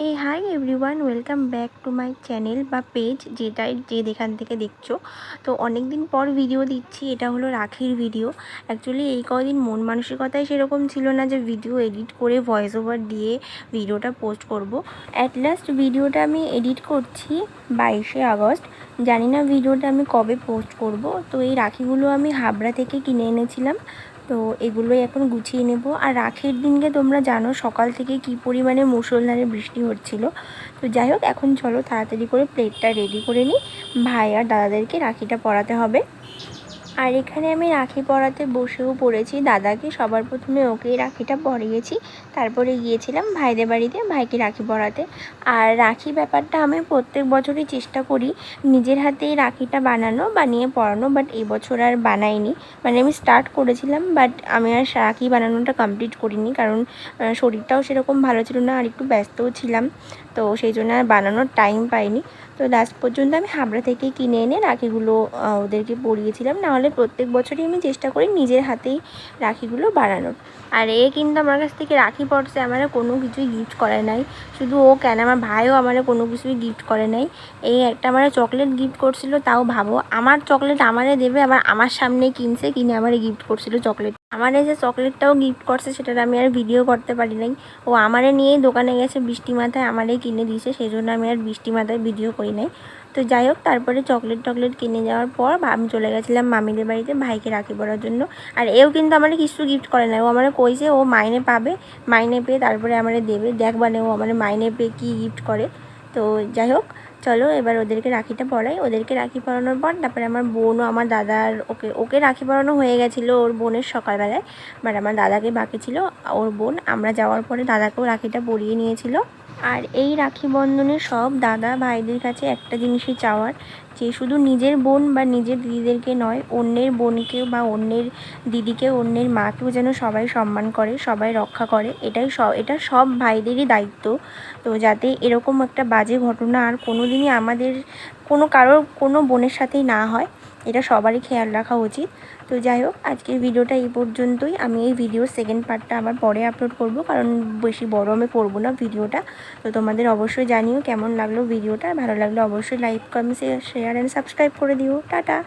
এই hi everyone, welcome back to my channel বা page, যে যেখান থেকে দেখছো। তো অনেক দিন পর ভিডিও দিচ্ছি। এটা হলো রাখির ভিডিও। অ্যাকচুয়ালি এই কদিন মন মানসিকতাই সেরকম ছিল না যে ভিডিও এডিট করে ভয়েস ওভার দিয়ে ভিডিওটা পোস্ট করব। অ্যাট লাস্ট ভিডিওটা আমি এডিট করছি 22শে আগস্ট। জানি না ভিডিওটা আমি কবে পোস্ট করব। তো এই রাখিগুলো আমি হাবড়া থেকে কিনে এনেছিলাম। তো এগুলোই এখন গুছিয়ে নেব। আর রাখির দিনকে তোমরা জানো সকাল থেকে কি পরিমাণে মুষলধারে বৃষ্টি হচ্ছিল। তো যাই হোক, এখন চলো তাড়াতাড়ি করে প্লেটটা রেডি করে নিই। ভাই আর দাদাদেরকে রাখিটা পরাতে হবে। আর এখানে আমি রাখি পরাতে বসেও পড়েছি। দাদাকে সবার প্রথমে ওকেই রাখিটা পরিয়েছি, তারপরে গিয়েছিলাম ভাইদের বাড়িতে ভাইকে রাখি পরাতে। আর রাখি ব্যাপারটা আমি প্রত্যেক বছরই চেষ্টা করি নিজের হাতেই রাখিটা বানিয়ে পরানো, বাট এই বছর আর বানাইনি। মানে আমি স্টার্ট করেছিলাম, বাট আমি আর রাখি বানানোটা কমপ্লিট করিনি, কারণ শরীরটাও সেরকম ভালো ছিল না আর একটু ব্যস্তও ছিলাম। তো সেই জন্য আর বানানোর টাইম পাইনি। তো লাস্ট পর্যন্ত আমি হাবড়া থেকে কিনে এনে রাখিগুলো ওদেরকে পরিয়েছিলাম। নাহলে প্রত্যেক বছরই আমি চেষ্টা করি নিজের হাতেই রাখিগুলো বানানোর। আর এ কিন্তু আমার কাছ থেকে রাখি পড়ছে, আমার কোনো কিছুই গিফট করে নাই। শুধু ও কেন, আমার ভাইও আমার কোনো কিছুই গিফট করে নাই। এই একটা আমার চকলেট গিফট করছিল, তাও ভাবো আমার চকলেট আমারে দেবে, আবার আমার সামনে কিনে আমারে গিফট করছিল চকলেট। আমার এই যে চকলেটটাও গিফট করছে সেটার আমি আর ভিডিও করতে পারি নাই। ও আমারে নিয়েই দোকানে গেছে বৃষ্টি মাথায়, আমারে কিনে দিয়েছে, সেই জন্য আমি আর বৃষ্টি মাথায় ভিডিও করি নাই। তো যাই হোক, তারপরে চকলেট কিনে যাওয়ার পর আমি চলে গেছিলাম মামিদের বাড়িতে ভাইকে রাখি পরার জন্য। আর এও কিন্তু আমার কিছু গিফট করে না, ও আমার কইছে ও মাইনে পাবে, মাইনে পেয়ে তারপরে আমারে দেবে। দেখবানে ও আমার মাইনে পেয়ে কী গিফট করে। তো যাই হোক, চলো এবার ওদেরকে রাখিটা পরাই। ওদেরকে রাখি পরানোর পর তারপরে আমার বোনও আমার দাদার ওকে রাখি পরানো হয়ে গেছিলো ওর বোনের সকালবেলায়। বাট আমার দাদাকে বাকি ছিল, ওর বোন আমরা যাওয়ার পরে দাদাকেও রাখিটা পরিয়ে নিয়েছিল। আর এই রাখি বন্ধনে সব দাদা ভাইদের কাছে একটা জিনিসই চাওয়ার, যে শুধু নিজের বোন বা নিজের দিদিদেরকে নয়, অন্যের বোনকেও বা অন্যের দিদিকে, অন্যের মাকেও যেন সবাই সম্মান করে, সবাই রক্ষা করে। এটা সব ভাইদেরই দায়িত্ব। তো যাতে এরকম একটা বাজে ঘটনা আর কোনো দিনই আমাদের কারোর কোনো বোনের সাথেই না হয়, এটা সবারই খেয়াল রাখা উচিত। তো যাই হোক, আজকের ভিডিওটা এই পর্যন্তই। আমি এই ভিডিওর সেকেন্ড পার্টটা আবার পরে আপলোড করব, কারণ বেশি বড় আমি করবো না ভিডিওটা। তো তোমাদের অবশ্যই জানিও কেমন লাগলো ভিডিওটা। ভালো লাগলে অবশ্যই like, comment, share and subscribe করে দিও। টাটা।